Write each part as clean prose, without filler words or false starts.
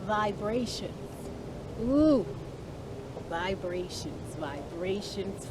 Vibrations. Ooh, vibrations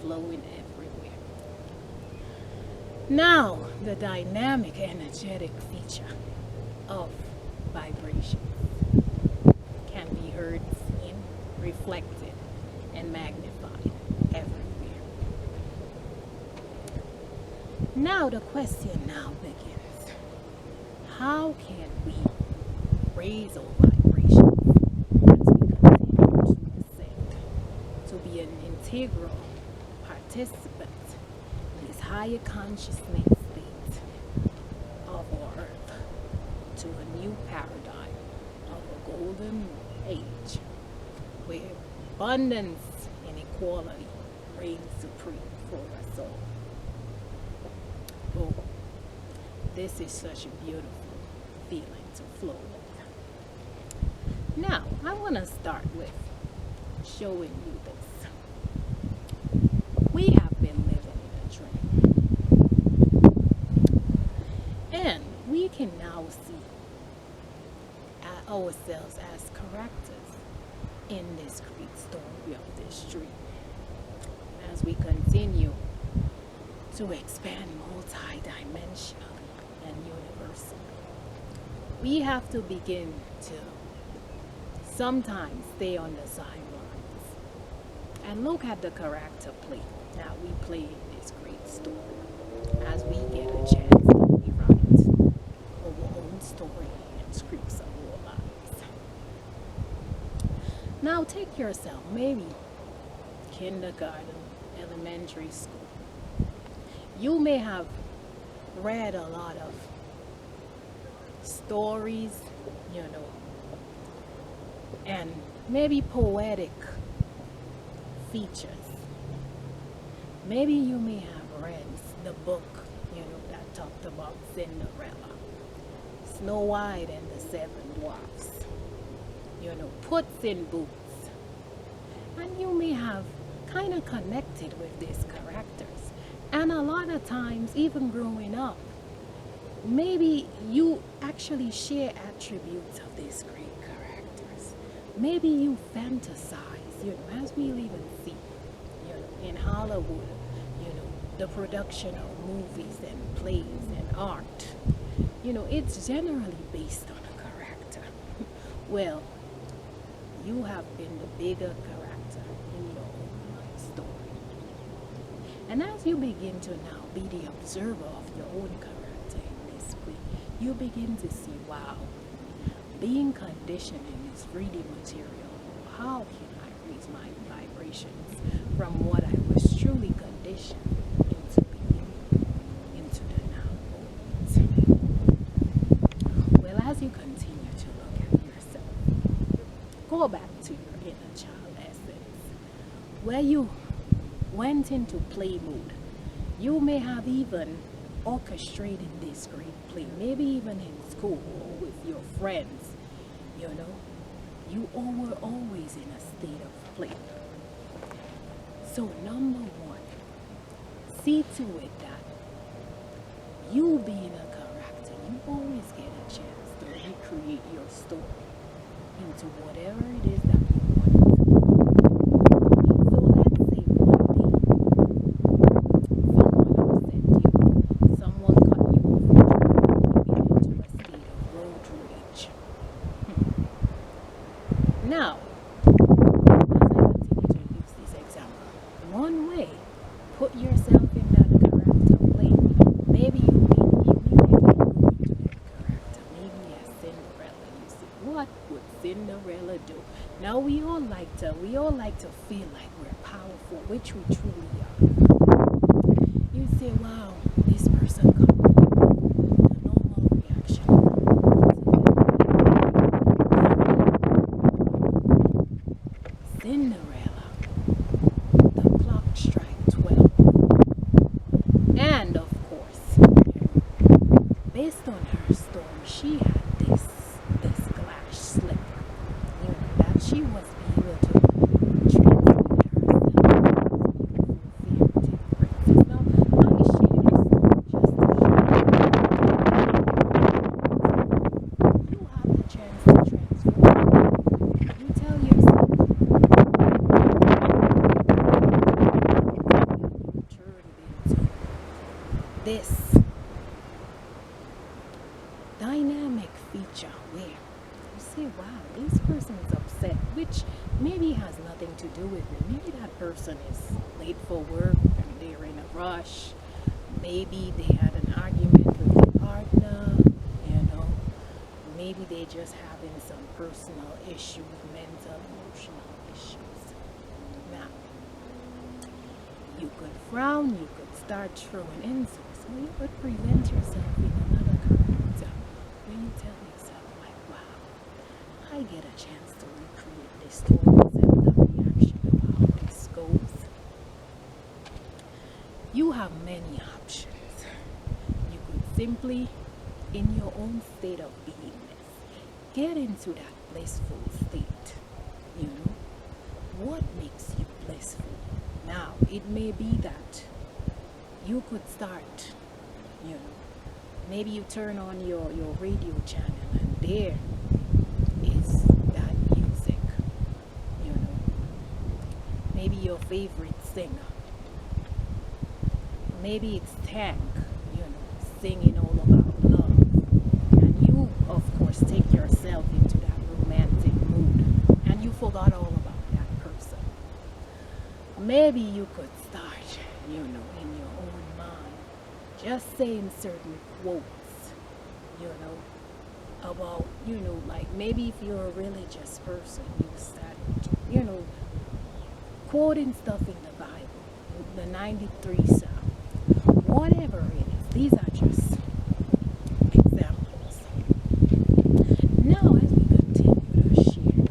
flowing everywhere. Now, the dynamic, energetic feature of vibration can be heard, seen, reflected, and magnified everywhere. Now, the question now begins: how can we raise our vibrations as we continue to ascend to be an integral participant in this higher consciousness state of our earth, to a new paradigm of a golden age where abundance and equality reign supreme for us all. Oh, this is such a beautiful feeling to flow with. Now, I want to start with showing you this. We have been living in a dream, and we can now see ourselves as characters in this great story of this dream. As we continue to expand multi-dimensionally and universally, we have to begin to sometimes stay on the sidelines and look at the character play that we play in this great story as we get a chance to rewrite our own story and scripts of our lives. Now take yourself, maybe kindergarten, elementary school. You may have read a lot of stories, and maybe poetic features. Maybe you may have read the book, that talked about Cinderella, Snow White and the Seven Dwarfs, Puss in Boots. And you may have kind of connected with these characters. And a lot of times, even growing up, maybe you actually share attributes of these great characters. Maybe you fantasize, as we even see, in Hollywood, the production of movies and plays and art. It's generally based on a character. Well, you have been the bigger character in your own life story. And as you begin to now be the observer of your own character in this way, you begin to see, wow, being conditioned in this 3D material, how can I raise my vibrations from what I was truly conditioned into being, into the now moment? Well, as you continue to look at yourself, go back to your inner child essence, where you went into play mode. You may have even orchestrated this great play, maybe even in school or with your friends. You all were always in a state of play. So number one, see to it that you being a character, you always get a chance to recreate your story into whatever it is that you want it to be. So let's say one day, someone cut you off in traffic, you get into a state of road rage. Now, as I continue to use this example, one way, put yourself in that character play. Maybe you immediately go into that character. Maybe as Cinderella, you say, what would Cinderella do? Now we all like to feel like we're powerful, which we truly are. You say, wow, this person got me. The normal reaction. Cinderella, the clock strike 12. And of course, based on her story, she had this glass slipper, that she was able to transmit herself into princess. Now, I share this story just to show you have the chance to transform dynamic feature where you say, wow, this person is upset, which maybe has nothing to do with it. Maybe that person is late for work and they're in a rush. Maybe they had an argument with their partner, you know. Maybe they just having some personal issues, mental, emotional issues. Now, you could frown, you could start throwing insults, or you could prevent yourself in another character when you tell yourself, like, wow, I get a chance to recreate this story and the reaction of how this goes. You have many options. You could simply, in your own state of beingness, get into that blissful state. You know, what makes you blissful? Now, it may be that you could start, you know, maybe you turn on your radio channel and there is that music, you know, maybe your favorite singer, maybe it's Tank, you know, singing all about love, and you, of course, take yourself into that romantic mood, and you forgot all about that person. Maybe you could start, you know, in your own mind, just saying certain quotes, you know, about, you know, like maybe if you're a religious person, you start, you know, quoting stuff in the Bible, the 93 Psalms, whatever it is. These are just examples. Now, as we continue to share,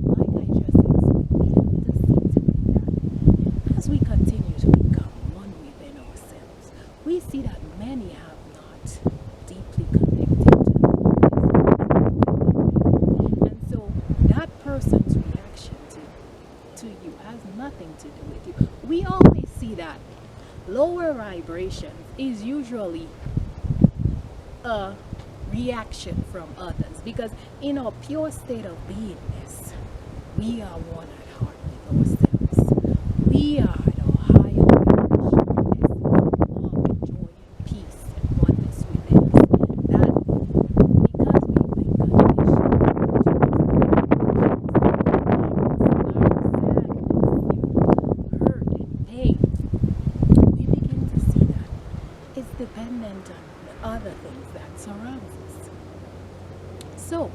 like I just explained, we have to see to it that as we continue to become one within ourselves, we see that many have not deeply connected to the one. And so that person's reaction to you has nothing to do with you. We always see that lower vibrations is usually a reaction from others, because in our pure state of beingness, we are one at heart with ourselves. We are at our higher vibration, love, joy, and peace, and oneness within us. That because we've been conditioned to hurt and pain, we begin to see that it's dependent on the other things that surrounds us. So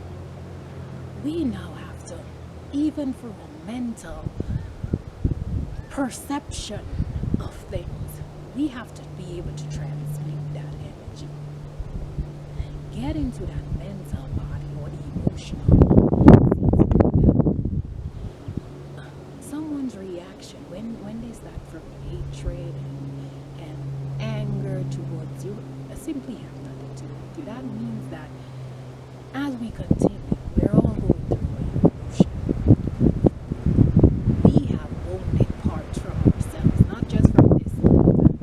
we now have to, even for a mental perception of things, we have to be able to transmute that energy. Get into that mental body or the emotional body. Someone's reaction when they start from hatred and anger towards you simply have nothing to do with you. That means that as we continue, we're all going through an evolution. We have wounded parts from ourselves, not just from this life,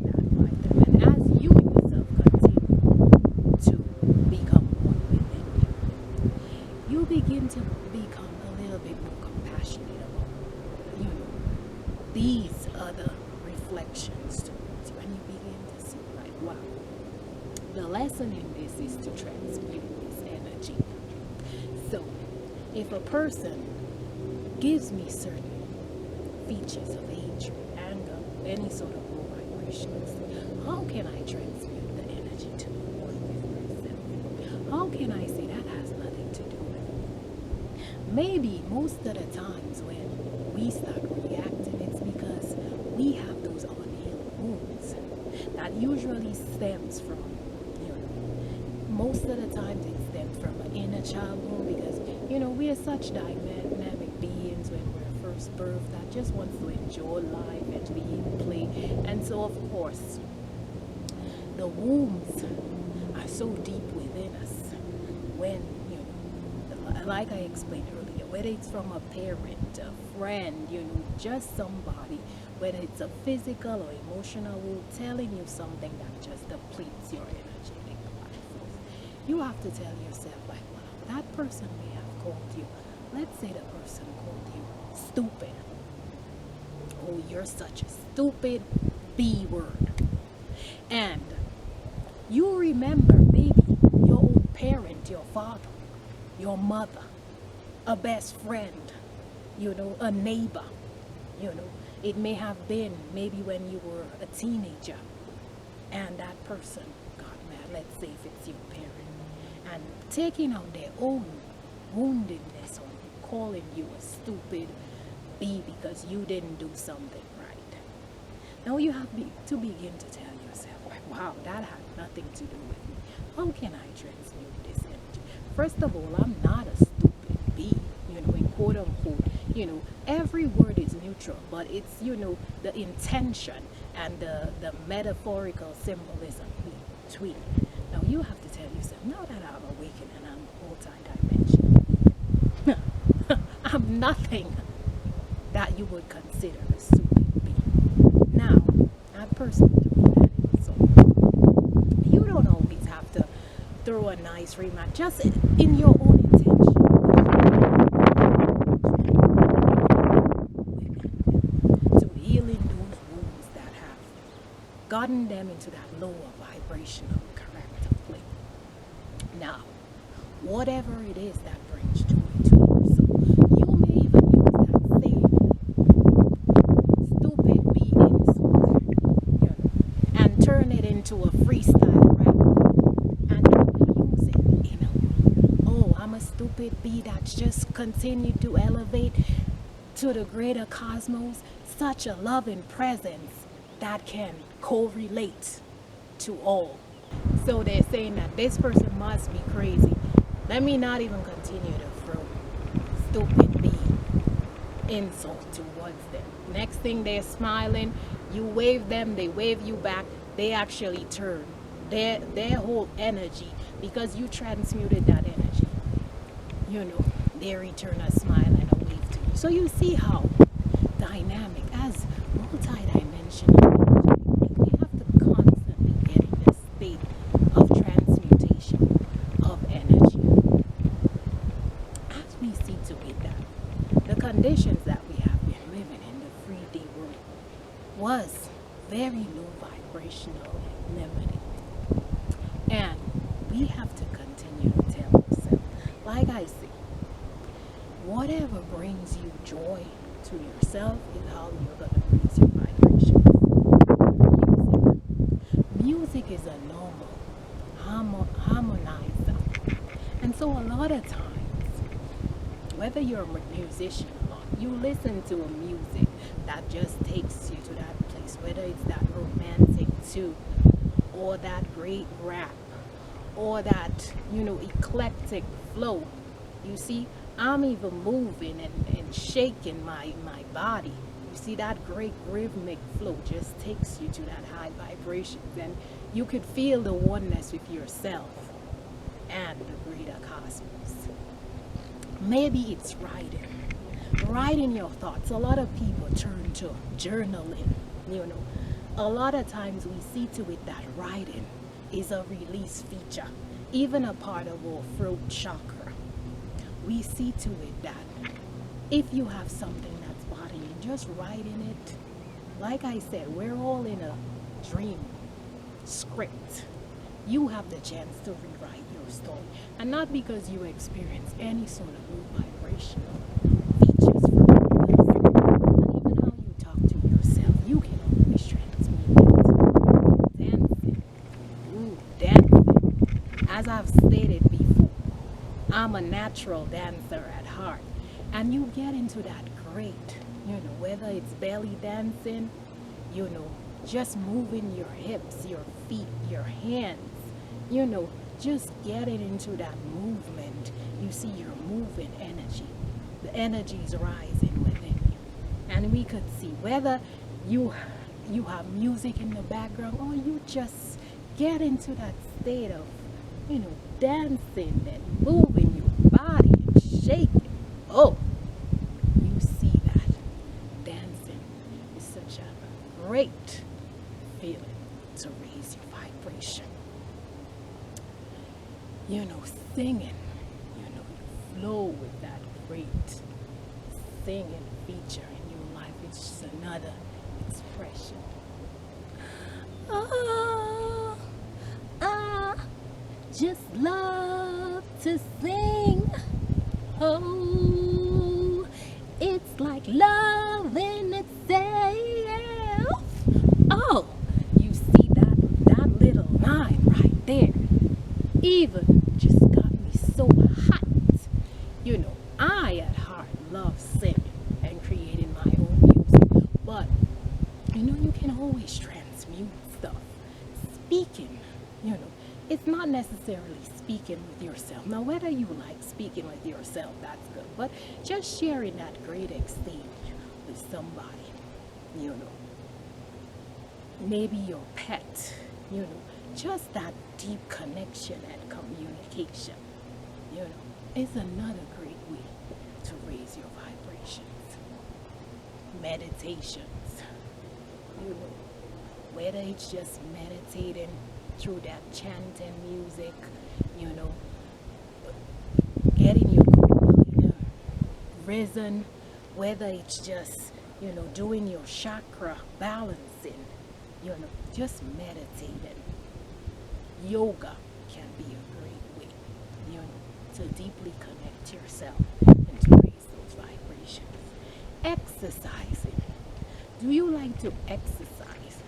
that life. And as you yourself continue to become one within you, you begin to become a little bit more compassionate about, you know, these other reflections towards you, and you begin to see, like, wow, the lesson in this is to transmute this energy. So if a person gives me certain features of hatred, anger, any sort of low vibrations, how can I transmute the energy to one with myself? How can I say that has nothing to do with it? Maybe most of the times when we start reacting, it's because we have those unhealed wounds that usually stems from, you know, most of the times it stems from an inner child wound, because, you know, we are such dynamic beings when we're first birthed that just wants to enjoy life and be in play. And so, of course, the wounds are so deep within us when, you know, like I explained earlier, whether it's from a parent, a friend, you know, just somebody, whether it's a physical or emotional wound telling you something that just depletes your energetic life force. You have to tell yourself, like, wow, that person may have called you, let's say the person called you stupid. Oh, you're such a stupid B word. And you remember maybe your own parent, your father, your mother, a best friend, a neighbor, you know. It may have been maybe when you were a teenager and that person got mad, let's say if it's your parent, and taking out their own woundedness on you, calling you a stupid bee because you didn't do something right. Now you have to begin to tell yourself, wow, that had nothing to do with me. How can I transmute this energy? First of all, I'm not a stupid bee, in quote unquote. Every word is neutral, but it's, the intention and the metaphorical symbolism between. Now you have to tell yourself, now that I'm awakened and I'm multi-dimensional, I'm nothing that you would consider a stupid being. Now, that person threw that in, so you don't always have to throw a nice remark, just in your own intention. To healing those wounds that have gotten them into that lower vibrational character plane. Now, whatever it is that brings joy to your soul, you may even use that same stupid be insult, and turn it into a freestyle rap, and use it, oh, I'm a stupid bee that's just continued to elevate to the greater cosmos, such a loving presence that can correlate to all. So they're saying that this person must be crazy. Let me not even continue to throw stupid bee insult towards them. Next thing, they're smiling, you wave them, they wave you back, they actually turn their whole energy, because you transmuted that energy, they return a smile and a wave to you. So you see how dynamic, as multi-dimensional energy, we have to constantly get in this state of transmutation of energy. As we see to it that the conditions that we have been living in the 3D world was very low vibrational and limited. And we have to continue to tell ourselves, like I say, whatever brings you joy to yourself is how you're going to raise your vibration. Music is a normal harmonizer. And so a lot of times, whether you're a musician or not, you listen to a music that just takes you to that place, whether it's that romantic tune, or that great rap, or that, eclectic flow. You see, I'm even moving and shaking my body. You see, that great rhythmic flow just takes you to that high vibration. Then you could feel the oneness with yourself and the greater cosmos. Maybe it's writing your thoughts. A lot of people turn to journaling. A lot of times we see to it that writing is a release feature, even a part of our throat chakra. We see to it that if you have something that's bothering you, just writing it. Like I said, we're all in a dream script. You have the chance to rewrite your story, and not because you experience any sort of low vibrational features from others. Not even how you talk to yourself, you can always transmute it. Dancing. As I've stated before, I'm a natural dancer at heart, and you get into that great, whether it's belly dancing, just moving your hips, your feet, your hands, just getting into that movement. You see, you're moving energy. The energy is rising within you, and we could see whether you have music in the background, or you just get into that state of, dancing and moving your body and shaking. Oh, you see that dancing is such a great feeling to raise your vibration. Singing, you flow with that great singing feature in your life. It's just another expression. Ah. love to sing. Oh, it's like love in itself. Oh, you see that little line right there? Even just got me so hot. I at heart love singing and creating my own music. But you can always transmute stuff. Speaking, it's not necessarily speaking with yourself. Now, whether you like speaking with yourself, that's good. But just sharing that great exchange with somebody, you know, maybe your pet, just that deep connection and communication, is another great way to raise your vibrations. Meditations, whether it's just meditating through that chanting music, getting your kundalini risen, whether it's just, doing your chakra balancing, just meditating. Yoga can be a great way, to deeply connect yourself and to raise those vibrations. Exercising. Do you like to exercise?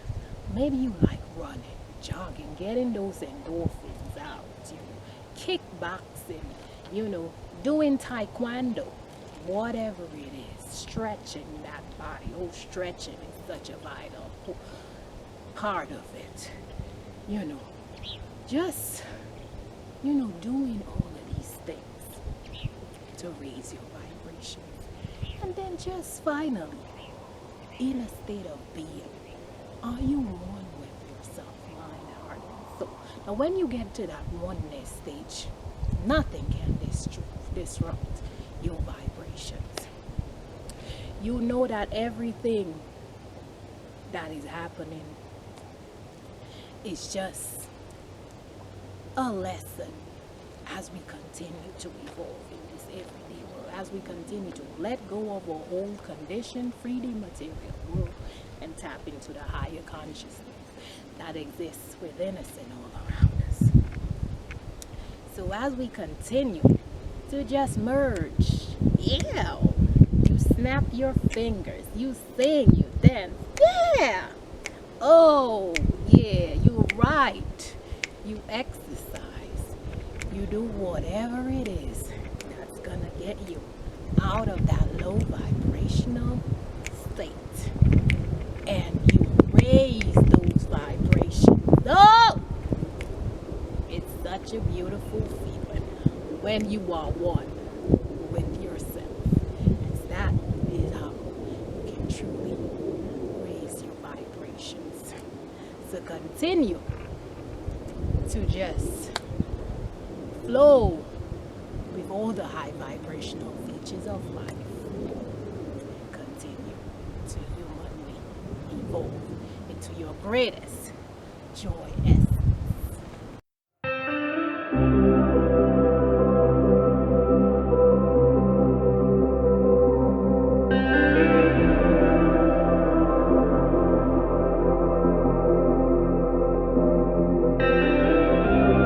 Maybe you like running, jogging, getting those endorphins out, kickboxing, doing taekwondo, whatever it is, stretching that body. Oh, stretching is such a vital part of it. Just, doing all of these things to raise your vibrations. And then just finally, in a state of being, are you one with yourself, mind, heart, and soul? Now, when you get to that oneness stage, nothing can disrupt your vibrations. You know that everything that is happening is just a lesson as we continue to evolve in this everyday world, as we continue to let go of our old conditioned 3D material world and tap into the higher consciousness that exists within us and all around us. So as we continue to just merge, you snap your fingers, you sing, you dance, oh yeah, you're right, you exercise, you do whatever it is that's gonna get you out of that low vibrational state, and you raise those vibrations. Oh, it's such a beautiful feeling when you are one with yourself. And that is how you can truly raise your vibrations. So continue to just flow with all the high vibrational features of life. Continue to humanly evolve into your greatest joy essence.